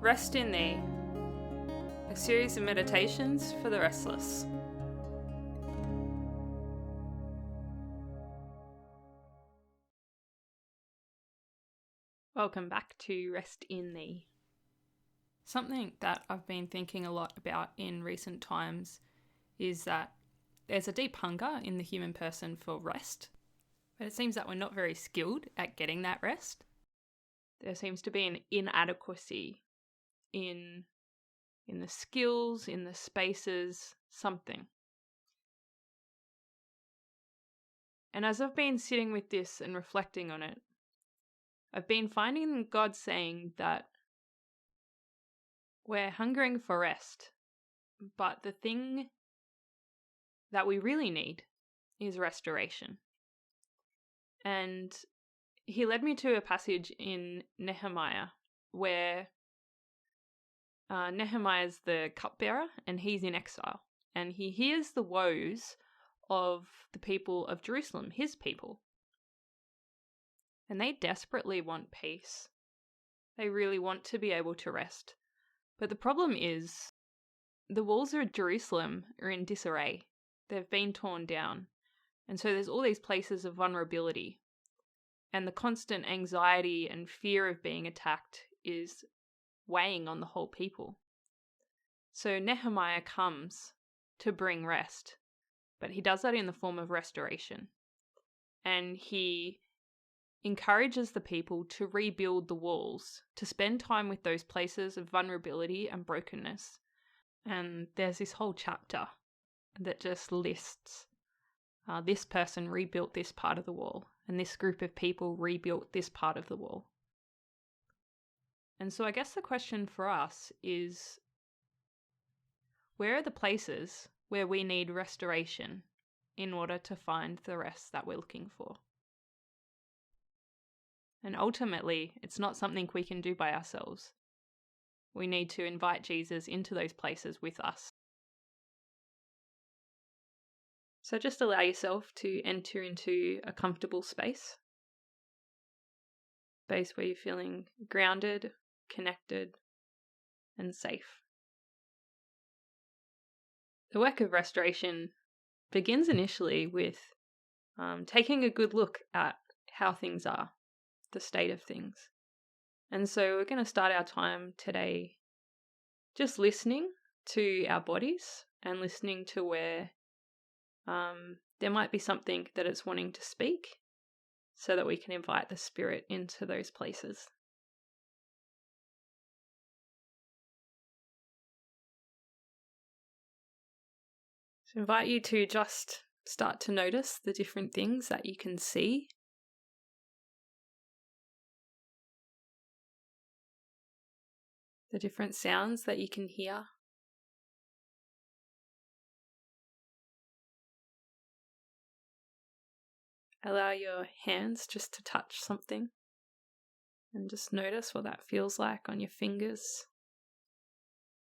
Rest in Thee, a series of meditations for the restless. Welcome back to Rest in Thee. Something that I've been thinking a lot about in recent times is that there's a deep hunger in the human person for rest, but it seems that we're not very skilled at getting that rest. There seems to be an inadequacy in the skills, in the spaces, something. And as I've been sitting with this and reflecting on it, I've been finding God saying that we're hungering for rest, but the thing that we really need is restoration. And he led me to a passage in Nehemiah where Nehemiah's the cupbearer and he's in exile. And he hears the woes of the people of Jerusalem, his people. And they desperately want peace. They really want to be able to rest. But the problem is the walls of Jerusalem are in disarray. They've been torn down. And so there's all these places of vulnerability. And the constant anxiety and fear of being attacked is weighing on the whole people. So Nehemiah comes to bring rest, but he does that in the form of restoration. And he encourages the people to rebuild the walls, to spend time with those places of vulnerability and brokenness. And there's this whole chapter that just lists this person rebuilt this part of the wall, and this group of people rebuilt this part of the wall. And so I guess the question for us is, where are the places where we need restoration in order to find the rest that we're looking for? And ultimately, it's not something we can do by ourselves. We need to invite Jesus into those places with us. So just allow yourself to enter into a comfortable space where you're feeling grounded, connected, and safe. The work of restoration begins initially with taking a good look at how things are, the state of things. And so we're going to start our time today just listening to our bodies and listening to where there might be something that it's wanting to speak so that we can invite the Spirit into those places. So I invite you to just start to notice the different things that you can see. The different sounds that you can hear. Allow your hands just to touch something and just notice what that feels like on your fingers.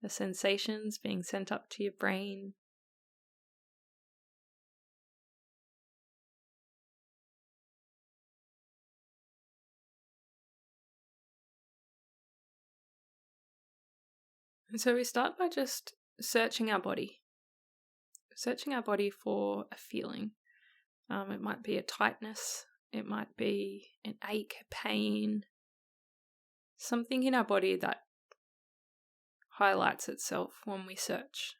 The sensations being sent up to your brain. And so we start by just searching our body. Searching our body for a feeling. It might be a tightness. It might be an ache, a pain. Something in our body that highlights itself when we search.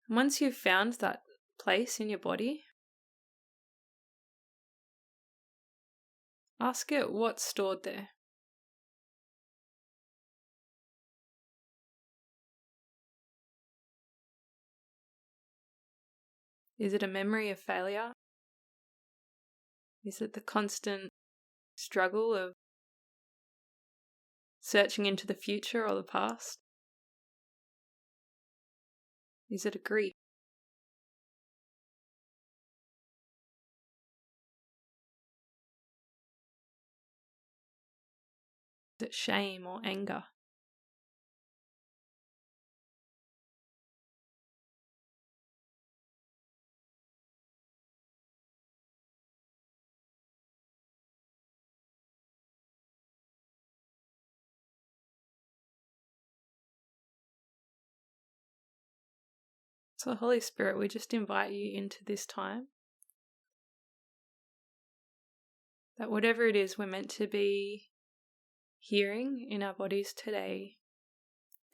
And once you've found that place in your body, ask it what's stored there. Is it a memory of failure? Is it the constant struggle of searching into the future or the past? Is it a grief? Is it shame or anger? So, Holy Spirit, we just invite you into this time. That whatever it is we're meant to be hearing in our bodies today,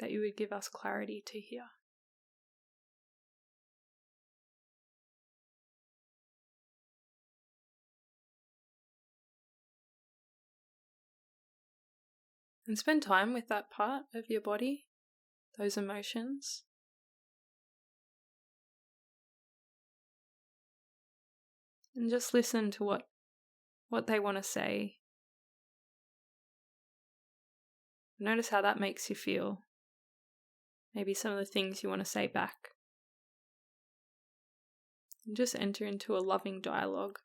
that you would give us clarity to hear. And spend time with that part of your body, those emotions. And just listen to what they want to say. Notice how that makes you feel. Maybe some of the things you want to say back. And just enter into a loving dialogue.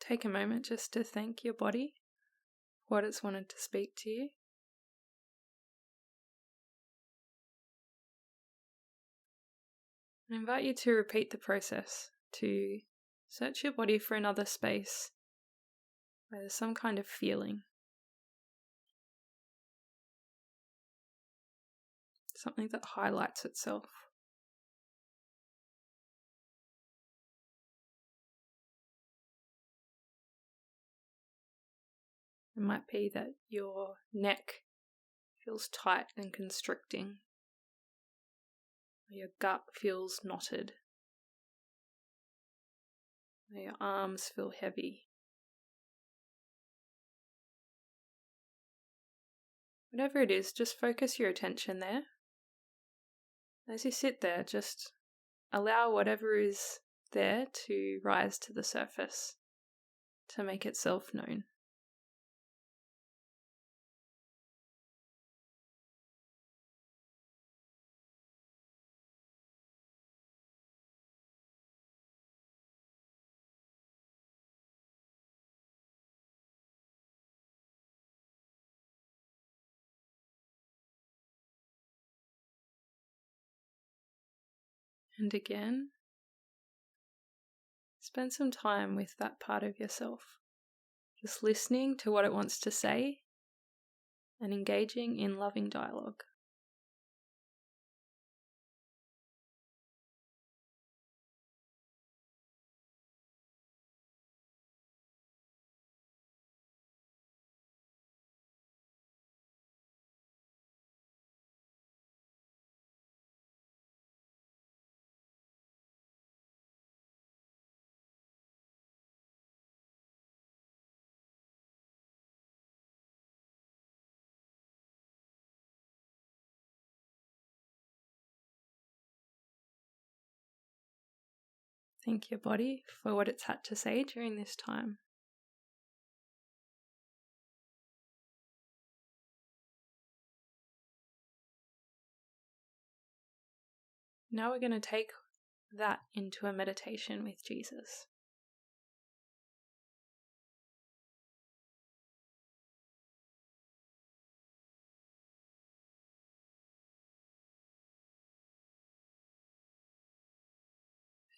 Take a moment just to thank your body for what it's wanted to speak to you. I invite you to repeat the process, to search your body for another space where there's some kind of feeling. Something that highlights itself. It might be that your neck feels tight and constricting, or your gut feels knotted, or your arms feel heavy. Whatever it is, just focus your attention there. As you sit there, just allow whatever is there to rise to the surface, to make itself known. And again, spend some time with that part of yourself, just listening to what it wants to say and engaging in loving dialogue. Thank your body for what it's had to say during this time. Now we're going to take that into a meditation with Jesus.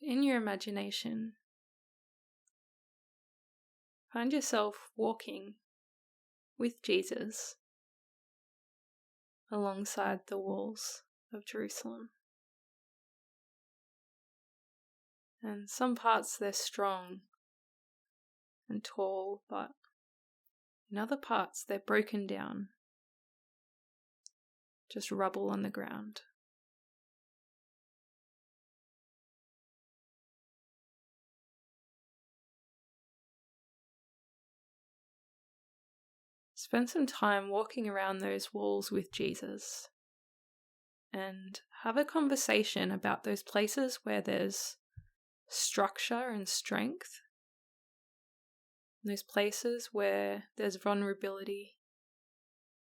In your imagination, find yourself walking with Jesus alongside the walls of Jerusalem. And some parts they're strong and tall, but in other parts they're broken down, just rubble on the ground. Spend some time walking around those walls with Jesus and have a conversation about those places where there's structure and strength, those places where there's vulnerability,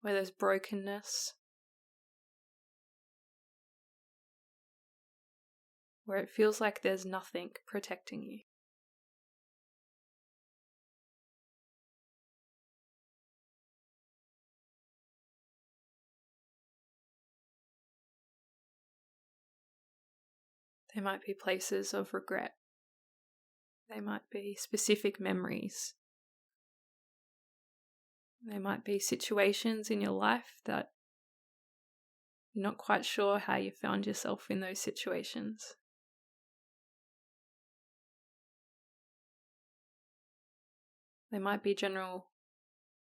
where there's brokenness, where it feels like there's nothing protecting you. They might be places of regret. They might be specific memories. They might be situations in your life that you're not quite sure how you found yourself in those situations. They might be general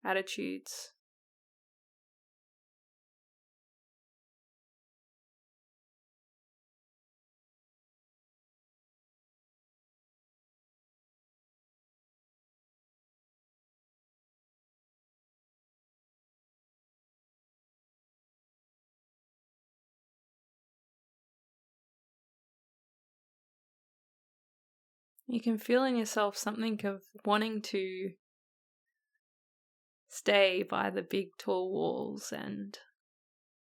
attitudes. You can feel in yourself something of wanting to stay by the big tall walls and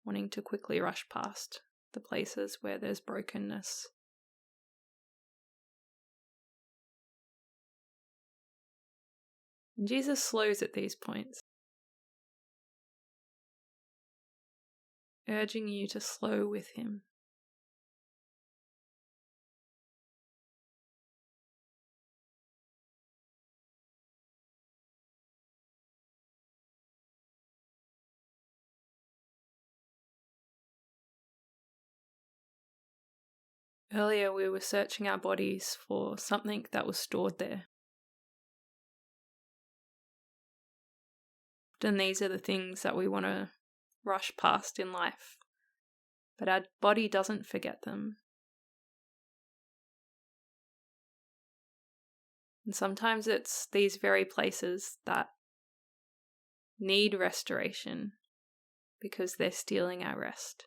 wanting to quickly rush past the places where there's brokenness. And Jesus slows at these points, urging you to slow with him. Earlier we were searching our bodies for something that was stored there. And these are the things that we want to rush past in life. But our body doesn't forget them. And sometimes it's these very places that need restoration because they're stealing our rest.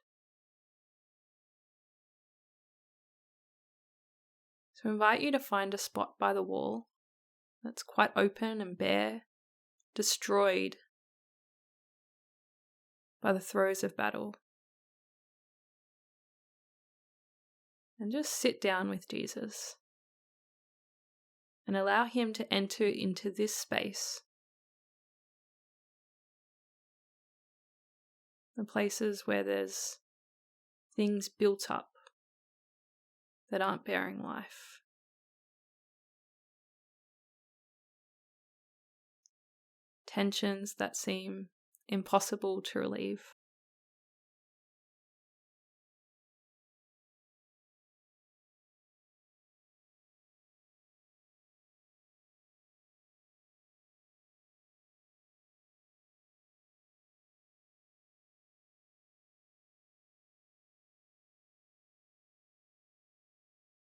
So I invite you to find a spot by the wall that's quite open and bare, destroyed by the throes of battle. And just sit down with Jesus and allow him to enter into this space. The places where there's things built up that aren't bearing life. Tensions that seem impossible to relieve.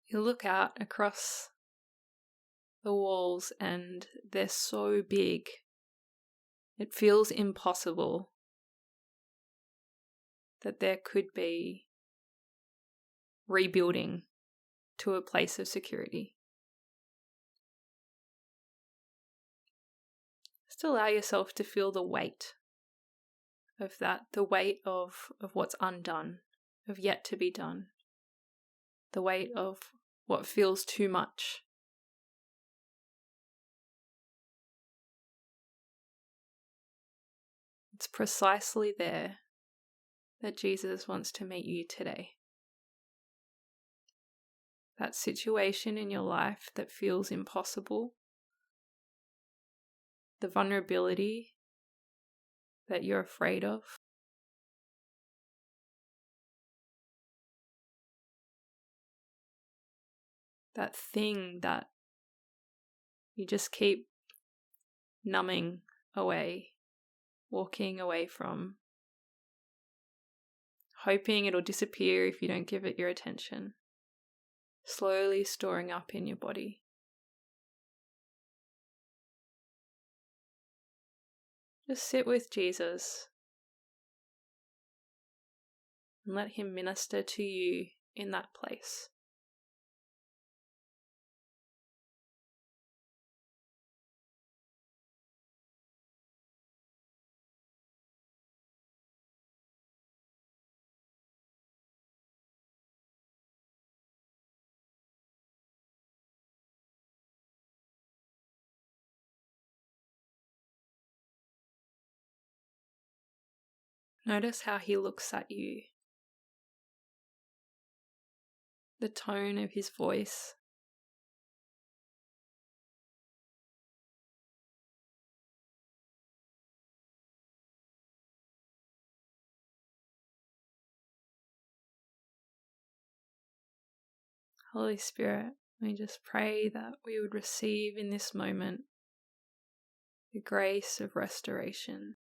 You look out across the walls and they're so big. It feels impossible that there could be rebuilding to a place of security. Just allow yourself to feel the weight of that, the weight of what's undone, of yet to be done, the weight of what feels too much. It's precisely there that Jesus wants to meet you today. That situation in your life that feels impossible, the vulnerability that you're afraid of, that thing that you just keep numbing away, walking away from, hoping it'll disappear if you don't give it your attention, slowly storing up in your body. Just sit with Jesus and let him minister to you in that place. Notice how he looks at you, the tone of his voice. Holy Spirit, we just pray that we would receive in this moment the grace of restoration,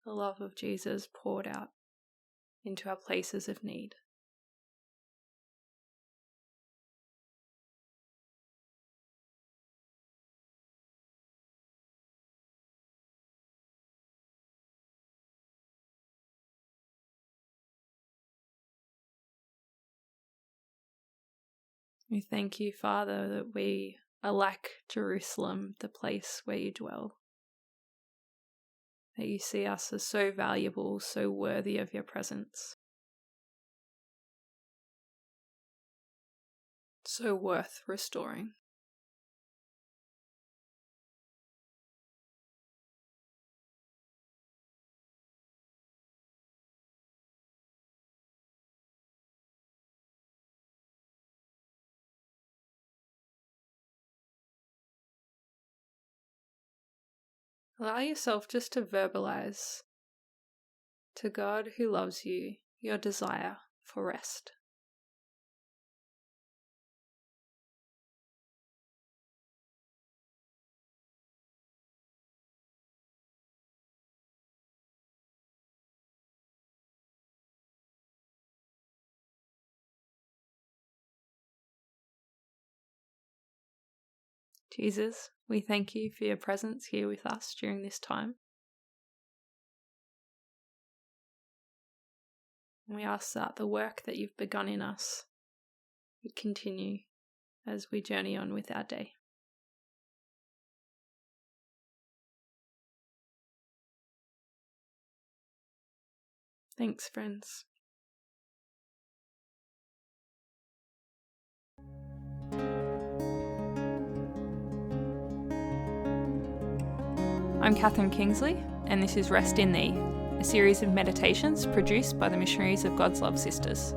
the love of Jesus poured out into our places of need. We thank you, Father, that we are like Jerusalem, the place where you dwell. That you see us as so valuable, so worthy of your presence. So worth restoring. Allow yourself just to verbalize to God who loves you your desire for rest. Jesus, we thank you for your presence here with us during this time. And we ask that the work that you've begun in us would continue as we journey on with our day. Thanks, friends. I'm Catherine Kingsley, and this is Rest in Thee, a series of meditations produced by the Missionaries of God's Love Sisters.